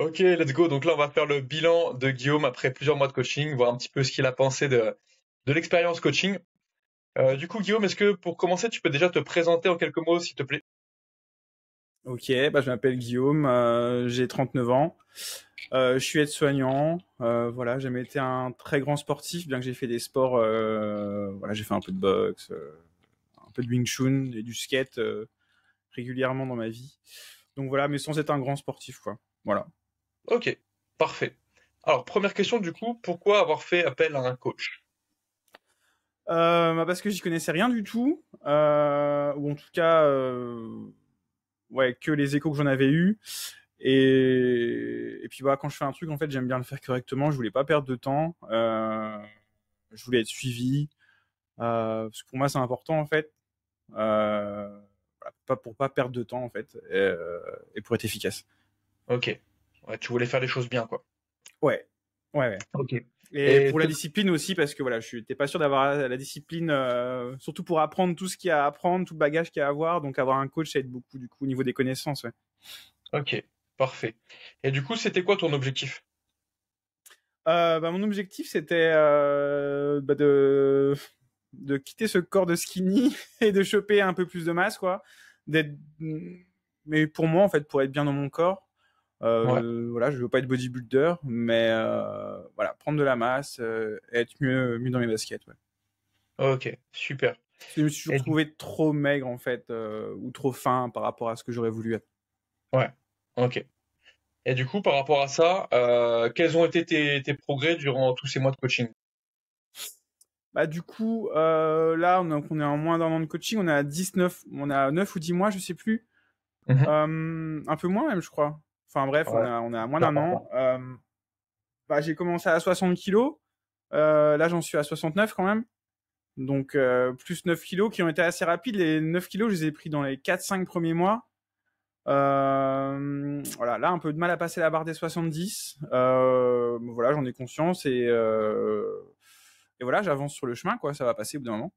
Ok, let's go. Donc là, on va faire le bilan de Guillaume après plusieurs mois de coaching, voir un petit peu ce qu'il a pensé de l'expérience coaching. Du coup, Guillaume, est-ce que pour commencer, tu peux déjà te présenter en quelques mots, s'il te plaît? Ok, bah, je m'appelle Guillaume, j'ai 39 ans, je suis aide-soignant, voilà, j'ai jamais été un très grand sportif, bien que j'ai fait des sports, voilà, j'ai fait un peu de boxe, un peu de Wing Chun et du skate régulièrement dans ma vie. Donc voilà, mais sans être un grand sportif, quoi. Voilà. Ok, parfait. Alors, première question, du coup, pourquoi avoir fait appel à un coach? Bah parce que j'y connaissais rien du tout, ou en tout cas, ouais, que les échos que j'en avais eus. Et puis voilà, quand je fais un truc, en fait, j'aime bien le faire correctement. Je voulais pas perdre de temps. Je voulais être suivi. Parce que pour moi, c'est important, en fait. Voilà, pas pour pas perdre de temps, en fait. Et pour être efficace. Ok. Ouais, tu voulais faire les choses bien, quoi. Ouais. Ouais, ouais. Ok. Et Et pour la discipline aussi, parce que voilà, je n'étais pas sûr d'avoir la discipline, surtout pour apprendre tout ce qu'il y a à apprendre, tout le bagage qu'il y a à avoir. Donc avoir un coach, ça aide beaucoup, du coup, au niveau des connaissances, ouais. ok, parfait. Et du coup, c'était quoi ton objectif? Bah, mon objectif, c'était bah, de quitter ce corps de skinny et de choper un peu plus de masse, quoi. D'être, mais pour moi, en fait, pour être bien dans mon corps, Ouais. voilà, je veux pas être bodybuilder, mais voilà, prendre de la masse, être mieux dans mes baskets, ouais. Ok, super. Parce que je me suis toujours Et du... trouvé trop maigre, en fait, ou trop fin par rapport à ce que j'aurais voulu être. Ouais. Ok. Et du coup, par rapport à ça, quels ont été tes progrès durant tous ces mois de coaching? Bah, du coup, là, on est en moins d'un an de coaching, on a 9 ou 10 mois, je sais plus. Mhm. Un peu moins même, je crois. Enfin bref, Ouais, on est à moins super d'un an. important. Bah, j'ai commencé à 60 kilos. Là, j'en suis à 69 quand même. Donc, plus 9 kilos qui ont été assez rapides. Les 9 kilos, je les ai pris dans les 4-5 premiers mois. Voilà, là, un peu de mal à passer la barre des 70. Voilà, j'en ai conscience et voilà, j'avance sur le chemin, quoi. Ça va passer au bout d'un moment.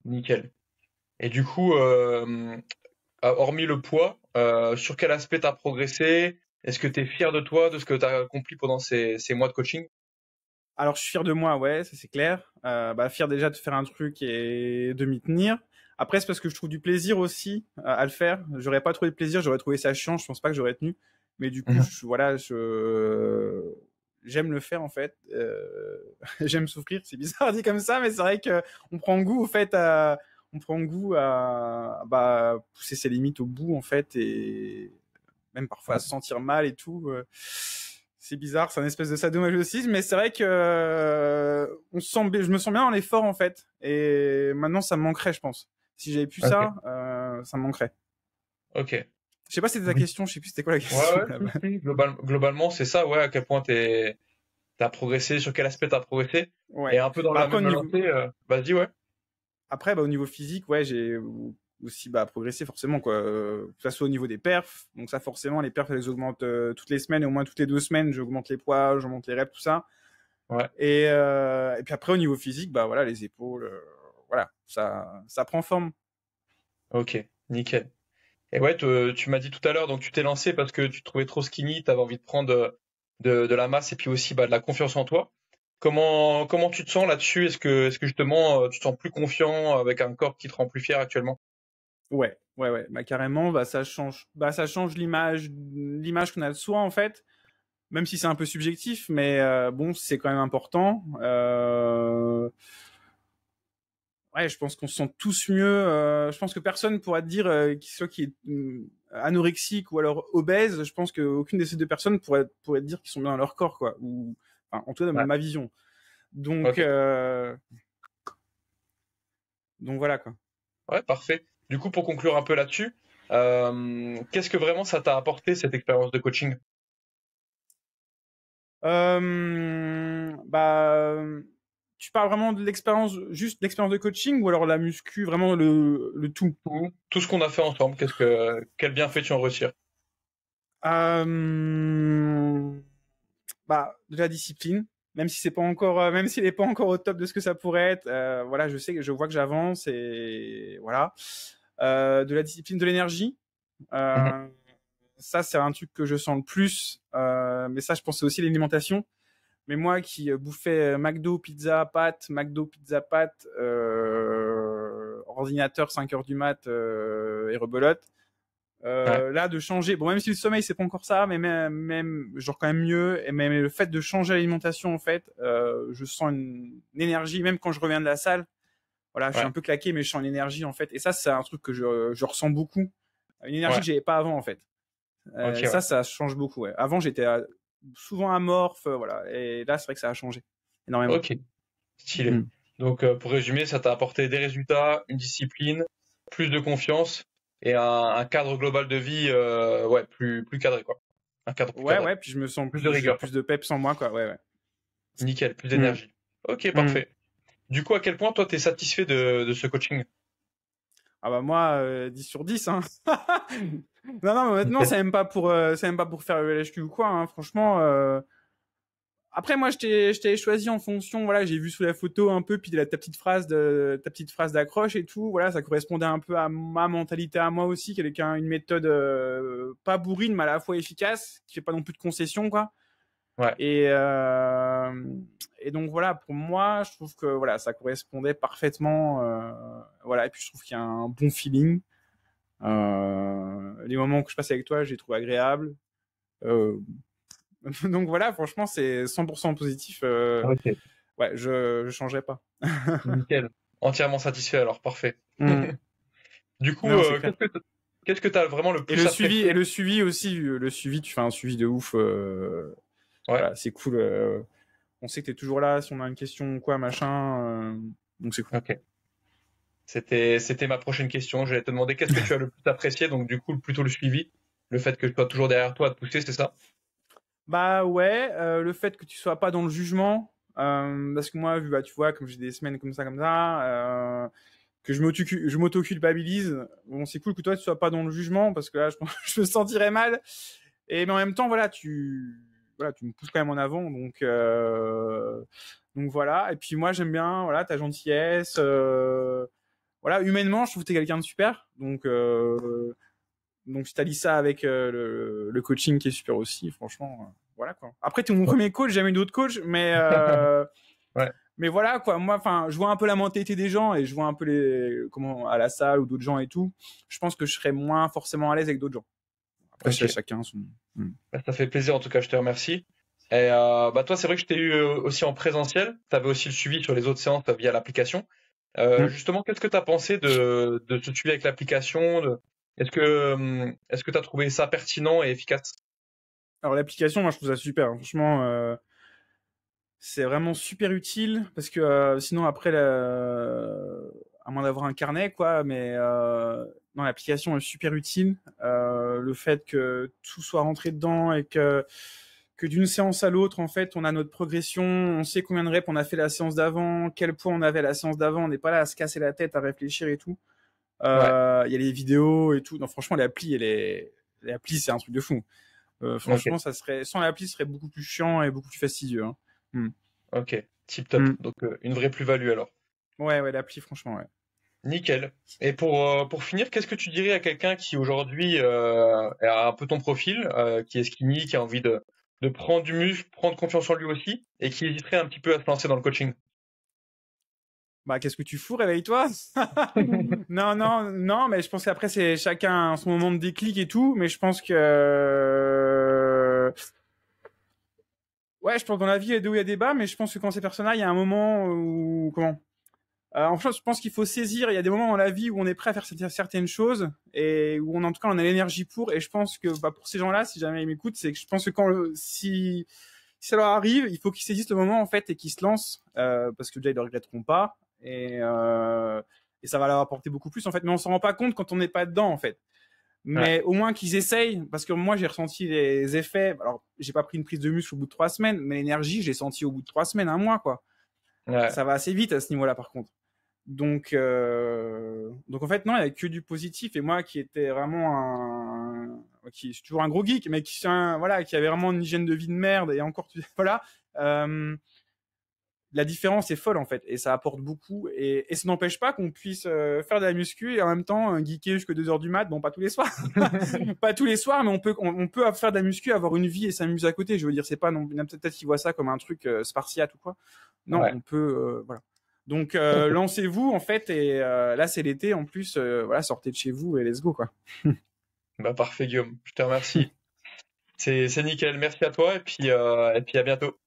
Nickel. Et du coup, hormis le poids, sur quel aspect t'as progressé? Est-ce que t'es fier de toi, de ce que t'as accompli pendant ces mois de coaching? Alors, je suis fier de moi, ouais, ça c'est clair. Bah, fier déjà de faire un truc et de m'y tenir. Après, c'est parce que je trouve du plaisir aussi à le faire. J'aurais pas trouvé de plaisir, j'aurais trouvé ça chiant. Je pense pas que j'aurais tenu. Mais du coup, Mhm. voilà, j'aime le faire en fait. J'aime souffrir. C'est bizarre dit comme ça, mais c'est vrai que on prend goût au fait on prend goût à bah, pousser ses limites au bout en fait et même parfois à se sentir mal et tout. C'est bizarre, c'est un espèce de sadomasochisme, mais c'est vrai que je me sens bien dans l'effort en fait. Et maintenant, ça me manquerait, je pense. Si j'avais plus Ok, ça, ça me manquerait. ok. Je sais pas si c'était ta Oui. question, je sais plus c'était quoi la Ouais, question ouais, là-bas. si. Globalement, c'est ça, ouais, à quel point t'as progressé, sur quel aspect t'as progressé. Et Ouais. un peu dans Bah la après, même lancée, vas-y, ouais. bah, au niveau physique, ouais, j'ai aussi bah, progressé forcément, quoi. Que ça soit au niveau des perfs. Donc ça, forcément, les perfs, elles augmentent toutes les semaines, et au moins toutes les 2 semaines, j'augmente les poids, j'augmente les reps, tout ça. Ouais, Et puis après, au niveau physique, bah voilà, les épaules, voilà, ça prend forme. ok, nickel. Et ouais, tu m'as dit tout à l'heure, donc tu t'es lancé parce que tu te trouvais trop skinny, tu avais envie de prendre de la masse et puis aussi bah, de la confiance en toi. Comment tu te sens là-dessus? Est-ce que justement tu te sens plus confiant avec un corps qui te rend plus fier actuellement? Ouais, ouais, ouais, bah carrément, ça change l'image qu'on a de soi en fait, même si c'est un peu subjectif, mais bon, c'est quand même important. Ouais, je pense qu'on se sent tous mieux. Je pense que personne pourra te dire qu'il soit qui est anorexique ou alors obèse. Je pense qu'aucune de ces deux personnes pourrait te dire qu'ils sont bien dans leur corps, quoi. Ou enfin, en tout cas, dans Ouais, ma vision. Donc, ok. euh, donc voilà, quoi. Ouais, parfait. Du coup, pour conclure un peu là-dessus, qu'est-ce que vraiment ça t'a apporté cette expérience de coaching? Bah, tu parles vraiment de l'expérience, juste l'expérience de coaching ou alors la muscu, vraiment le tout. Tout ce qu'on a fait ensemble, quel bienfait tu en retires? Euh, Bah, de la discipline, même si c'est pas encore, même s'il est pas encore au top de ce que ça pourrait être. Voilà, je vois que j'avance et voilà. De la discipline, de l'énergie. Mhm. Euh, Ça, c'est un truc que je sens le plus. Mais ça, je pense c'est aussi l'alimentation. Mais moi qui bouffais McDo, pizza, pâtes, McDo, pizza, pâtes, ordinateur 5 heures du mat et rebelote. Ouais, Là, de changer, bon, même si le sommeil, c'est pas encore ça, mais même genre quand même mieux, et même le fait de changer l'alimentation, en fait, je sens une énergie, même quand je reviens de la salle, voilà, je suis ouais, un peu claqué, mais je sens une énergie, en fait, et ça, c'est un truc que je ressens beaucoup, une énergie ouais. que j'avais pas avant, en fait. Ok, Et ouais. ça change beaucoup, ouais. Avant, j'étais souvent amorphe, voilà, et là, c'est vrai que ça a changé énormément. Ok, stylé. Mm. Donc, pour résumer, ça t'a apporté des résultats, une discipline, plus de confiance et un cadre global de vie, ouais, plus cadré, quoi. Un cadre plus Ouais, cadré. ouais, puis je me sens Plus de plus, j'ai rigueur, plus quoi. de peps en moi, quoi, ouais, ouais. Nickel, plus Mm. d'énergie. Ok, Mm. parfait. Du coup, à quel point toi, t'es satisfait de ce coaching? Ah bah moi, 10 sur 10, hein. Non, non, mais honnêtement, Nickel. c'est même pas pour faire le LHQ ou quoi, hein. Franchement, après, moi, je t'ai choisi en fonction, voilà, j'ai vu sous la photo un peu, puis ta petite phrase d'accroche et tout, voilà, ça correspondait un peu à ma mentalité à moi aussi, qui est une méthode, pas bourrine, mais à la fois efficace, qui fait pas non plus de concessions, quoi. Ouais, Et, euh, et donc voilà, pour moi, je trouve que voilà, ça correspondait parfaitement. Voilà, et puis je trouve qu'il y a un bon feeling. Les moments que je passe avec toi, j'ai trouvé agréable. Euh, donc voilà, franchement, c'est 100% positif. ok, Ouais, je changerai pas. nickel. Entièrement satisfait alors, parfait. Mm. Du coup, Non, c'est clair. qu'est-ce que t'as vraiment le plus apprécié? Et le suivi aussi, le suivi, tu fais un suivi de ouf. Ouais, Voilà, c'est cool. On sait que t'es toujours là si on a une question ou quoi, machin. Donc c'est cool. ok. C'était ma prochaine question. J'allais te demander qu'est-ce que tu as le plus apprécié, donc du coup, plutôt le suivi, le fait que je sois toujours derrière toi à te pousser, c'est ça? Bah ouais, le fait que tu sois pas dans le jugement, parce que moi, bah, tu vois, comme j'ai des semaines comme ça, que je m'auto-culpabilise, bon, c'est cool que toi, tu sois pas dans le jugement, parce que là, je pense que je me sentirais mal. Et mais en même temps, voilà, voilà, tu me pousses quand même en avant, donc voilà. Et puis moi, j'aime bien, voilà, ta gentillesse, voilà, humainement, je trouve que t'es quelqu'un de super, donc je t'allie ça avec le coaching qui est super aussi, franchement, voilà quoi. Après t'es mon premier coach, j'ai jamais eu d'autres coachs, Ouais, mais voilà quoi. Moi, enfin, je vois un peu la mentalité des gens et je vois un peu les comment à la salle ou d'autres gens et tout. Je pense que je serais moins forcément à l'aise avec d'autres gens. Après, ok. c'est chacun son. Hmm. Bah, ça fait plaisir en tout cas, je te remercie. Et bah toi, c'est vrai que je t'ai eu aussi en présentiel. Tu avais aussi le suivi sur les autres séances via l'application. Hmm. Justement, qu'est-ce que tu as pensé de ce suivi avec l'application? Est-ce que tu as trouvé ça pertinent et efficace? Alors l'application, moi je trouve ça super, hein. Franchement, c'est vraiment super utile parce que sinon après, à moins d'avoir un carnet, quoi, mais non, l'application est super utile. Le fait que tout soit rentré dedans et que d'une séance à l'autre, en fait, on a notre progression, on sait combien de reps on a fait la séance d'avant, quel poids on avait la séance d'avant, on n'est pas là à se casser la tête, à réfléchir et tout. Ouais, Il y a les vidéos et tout. Non, franchement, l'appli, c'est un truc de fou. ok, Franchement, sans l'appli, ce serait beaucoup plus chiant et beaucoup plus fastidieux, hein. Hmm. ok, tip top. Hmm. Donc une vraie plus-value alors. Ouais, ouais, l'appli, franchement, ouais. Nickel. Et pour finir, qu'est-ce que tu dirais à quelqu'un qui aujourd'hui a un peu ton profil, qui est skinny, qui a envie de prendre du muscle, prendre confiance en lui aussi, et qui hésiterait un petit peu à se lancer dans le coaching? Bah, qu'est-ce que tu fous, réveille-toi. Non, non, non, mais je pense qu'après, c'est chacun son moment de déclic et tout, mais je pense que, ouais, je pense que dans la vie, il y a des hauts, il y a des bas, mais je pense que quand c'est personnel, il y a un moment où, comment, en fait, je pense qu'il faut saisir, il y a des moments dans la vie où on est prêt à faire certaines choses, et où en tout cas, on a l'énergie pour, et je pense que, bah, pour ces gens-là, si jamais ils m'écoutent, c'est que je pense que si ça leur arrive, il faut qu'ils saisissent le moment, en fait, et qu'ils se lancent, parce que déjà, ils ne le regretteront pas, et ça va leur apporter beaucoup plus, en fait, mais on s'en rend pas compte quand on n'est pas dedans, en fait. Ouais, Mais au moins qu'ils essayent, parce que moi j'ai ressenti les effets. Alors j'ai pas pris une prise de muscle au bout de 3 semaines, mais l'énergie je l'ai senti au bout de 3 semaines, un mois quoi. ouais, Ça va assez vite à ce niveau-là par contre. Donc en fait non, il y a que du positif. Et moi qui était vraiment qui est toujours un gros geek, mais voilà, qui avait vraiment une hygiène de vie de merde et encore voilà. Euh, la différence est folle en fait, et ça apporte beaucoup, et ça n'empêche pas qu'on puisse faire de la muscu et en même temps geeker jusqu'à 2 heures du mat. Bon, pas tous les soirs, pas tous les soirs, mais on peut faire de la muscu, avoir une vie et s'amuser à côté. Je veux dire, c'est pas non, peut-être qu'ils voient ça comme un truc spartiate ou quoi. Non, Ouais. on peut, voilà. Donc Ok. lancez-vous en fait, et là c'est l'été en plus, voilà, sortez de chez vous et let's go quoi. Bah, parfait, Guillaume. Je te remercie. C'est nickel. Merci à toi et puis à bientôt.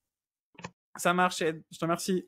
Ça marche, Ed. Je te remercie.